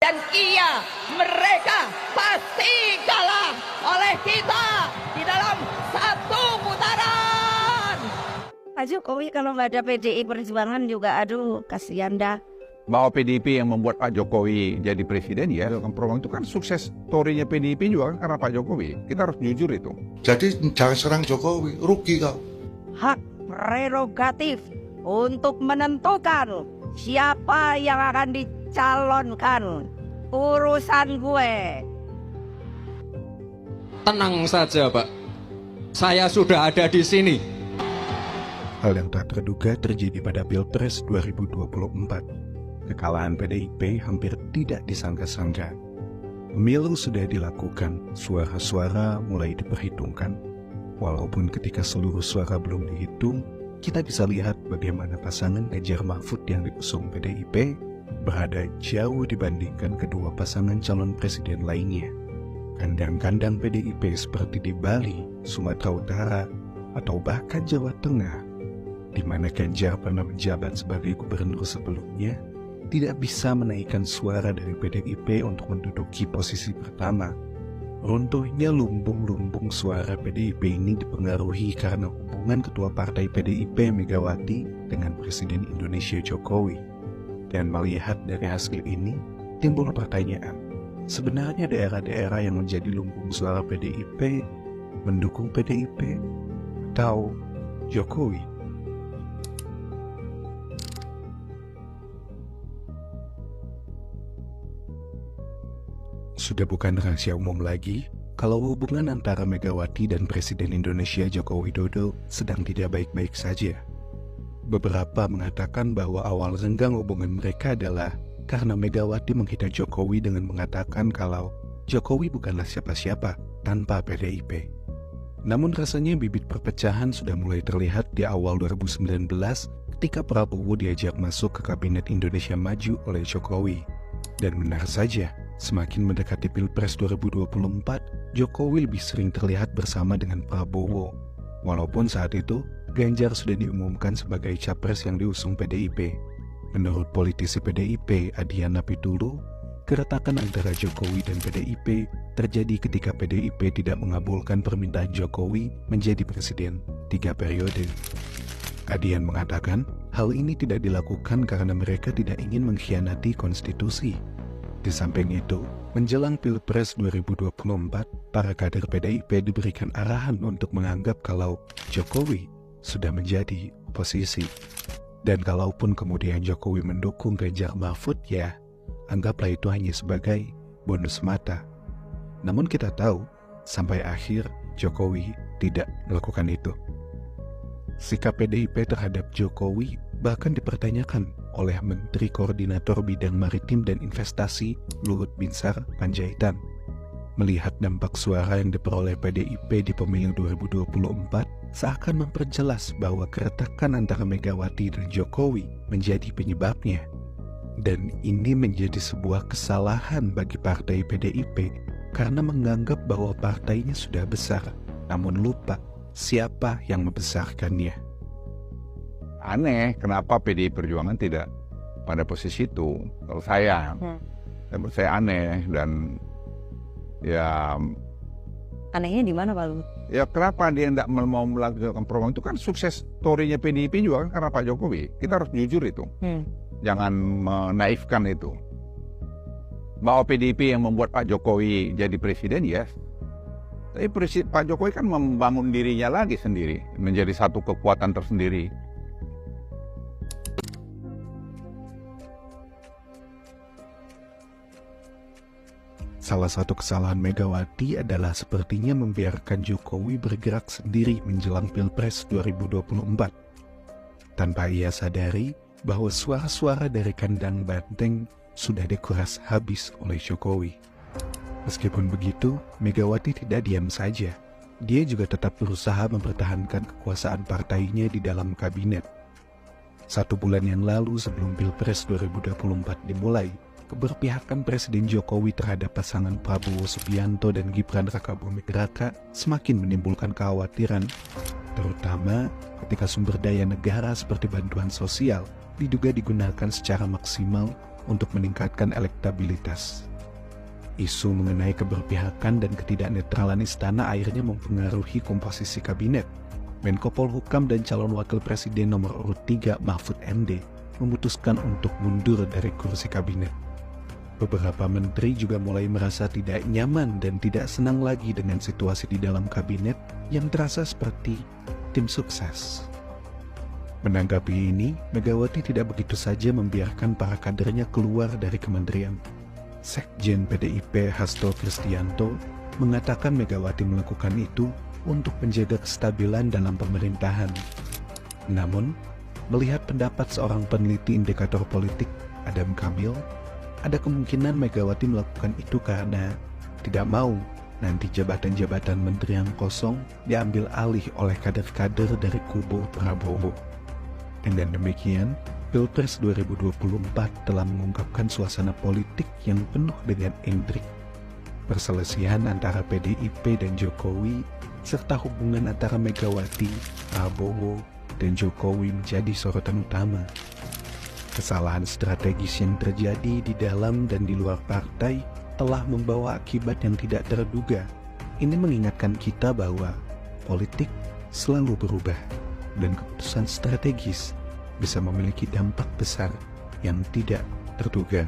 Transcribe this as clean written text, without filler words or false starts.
Dan iya, mereka pasti kalah oleh kita di dalam satu putaran. Pak Jokowi kalau nggak ada PDI Perjuangan juga, aduh kasihan dah. Bahwa PDIP yang membuat Pak Jokowi jadi presiden, ya, program itu kan sukses story-nya PDIP juga kan karena Pak Jokowi. Kita harus jujur itu. Jadi jangan serang Jokowi, rugi kau. Hak prerogatif untuk menentukan siapa yang akan dicalonkan. Urusan gue. Tenang saja, Pak. Saya sudah ada di sini. Hal yang tak terduga terjadi pada Pilpres 2024. Kekalahan PDIP hampir tidak disangka-sangka. Pemilu sudah dilakukan, suara-suara mulai diperhitungkan. Walaupun ketika seluruh suara belum dihitung, kita bisa lihat bagaimana pasangan Ganjar Mahfud yang diusung PDIP berada jauh dibandingkan kedua pasangan calon presiden lainnya. Kandang-kandang PDIP seperti di Bali, Sumatera Utara, atau bahkan Jawa Tengah, di mana Ganjar pernah menjabat sebagai gubernur sebelumnya, tidak bisa menaikkan suara dari PDIP untuk menduduki posisi pertama. Runtuhnya lumbung-lumbung suara PDIP ini dipengaruhi karena hubungan ketua partai PDIP Megawati dengan Presiden Indonesia Jokowi. Dan melihat dari hasil ini, timbul pertanyaan, sebenarnya daerah-daerah yang menjadi lumbung suara PDIP mendukung PDIP atau Jokowi? Sudah bukan rahasia umum lagi kalau hubungan antara Megawati dan Presiden Indonesia Joko Widodo sedang tidak baik-baik saja. Beberapa mengatakan bahwa awal renggang hubungan mereka adalah karena Megawati menghina Jokowi dengan mengatakan kalau Jokowi bukanlah siapa-siapa tanpa PDIP. Namun rasanya bibit perpecahan sudah mulai terlihat di awal 2019 ketika Prabowo diajak masuk ke Kabinet Indonesia Maju oleh Jokowi. Dan benar saja, semakin mendekati Pilpres 2024, Jokowi lebih sering terlihat bersama dengan Prabowo. Walaupun saat itu, Ganjar sudah diumumkan sebagai capres yang diusung PDIP. Menurut politisi PDIP, Adiana Pitulu, keretakan antara Jokowi dan PDIP terjadi ketika PDIP tidak mengabulkan permintaan Jokowi menjadi presiden 3 periode. Adian mengatakan, hal ini tidak dilakukan karena mereka tidak ingin mengkhianati konstitusi. Di samping itu, menjelang Pilpres 2024, para kader PDIP diberikan arahan untuk menganggap kalau Jokowi sudah menjadi oposisi. Dan kalaupun kemudian Jokowi mendukung Ganjar Mahfud, ya anggaplah itu hanya sebagai bonus mata. Namun kita tahu, sampai akhir Jokowi tidak melakukan itu. Sikap PDIP terhadap Jokowi bahkan dipertanyakan oleh Menteri Koordinator Bidang Maritim dan Investasi Luhut Binsar Panjaitan. Melihat dampak suara yang diperoleh PDIP di pemilu 2024 seakan memperjelas bahwa keretakan antara Megawati dan Jokowi menjadi penyebabnya. Dan ini menjadi sebuah kesalahan bagi partai PDIP karena menganggap bahwa partainya sudah besar, namun lupa siapa yang membesarkannya. Aneh, kenapa PDI Perjuangan tidak pada posisi itu? Kalau saya, menurut saya aneh. Dan ya, Anehnya di mana Pak Luhut? ya kenapa dia tidak mau melakukan program itu? Kan sukses story-nya PDIP juga kan karena Pak Jokowi. Kita harus jujur itu. Jangan menaifkan itu. Bahwa PDIP yang membuat Pak Jokowi jadi presiden, yes. Tapi Pak Jokowi kan membangun dirinya lagi sendiri, menjadi satu kekuatan tersendiri. Salah satu kesalahan Megawati adalah sepertinya membiarkan Jokowi bergerak sendiri menjelang Pilpres 2024. Tanpa ia sadari bahwa suara-suara dari kandang banteng sudah dikuras habis oleh Jokowi. Meskipun begitu, Megawati tidak diam saja. Dia juga tetap berusaha mempertahankan kekuasaan partainya di dalam kabinet. 1 bulan yang lalu sebelum Pilpres 2024 dimulai, keberpihakan Presiden Jokowi terhadap pasangan Prabowo Subianto dan Gibran Rakabuming Raka semakin menimbulkan kekhawatiran, terutama ketika sumber daya negara seperti bantuan sosial diduga digunakan secara maksimal untuk meningkatkan elektabilitas. Isu mengenai keberpihakan dan ketidaknetralan istana akhirnya mempengaruhi komposisi kabinet. Menko Polhukam dan calon wakil presiden nomor urut 3 Mahfud MD memutuskan untuk mundur dari kursi kabinet. Beberapa menteri juga mulai merasa tidak nyaman dan tidak senang lagi dengan situasi di dalam kabinet yang terasa seperti tim sukses. Menanggapi ini, Megawati tidak begitu saja membiarkan para kadernya keluar dari kementerian. Sekjen PDIP Hasto Kristianto mengatakan Megawati melakukan itu untuk menjaga kestabilan dalam pemerintahan. Namun, melihat pendapat seorang peneliti indikator politik, Adam Kamil, ada kemungkinan Megawati melakukan itu karena tidak mau nanti jabatan-jabatan menteri yang kosong diambil alih oleh kader-kader dari kubu Prabowo. Dengan demikian, Pilpres 2024 telah mengungkapkan suasana politik yang penuh dengan intrik. Perselisihan antara PDIP dan Jokowi, serta hubungan antara Megawati, Prabowo, dan Jokowi menjadi sorotan utama. Kesalahan strategis yang terjadi di dalam dan di luar partai telah membawa akibat yang tidak terduga. Ini mengingatkan kita bahwa politik selalu berubah, dan keputusan strategis bisa memiliki dampak besar yang tidak terduga.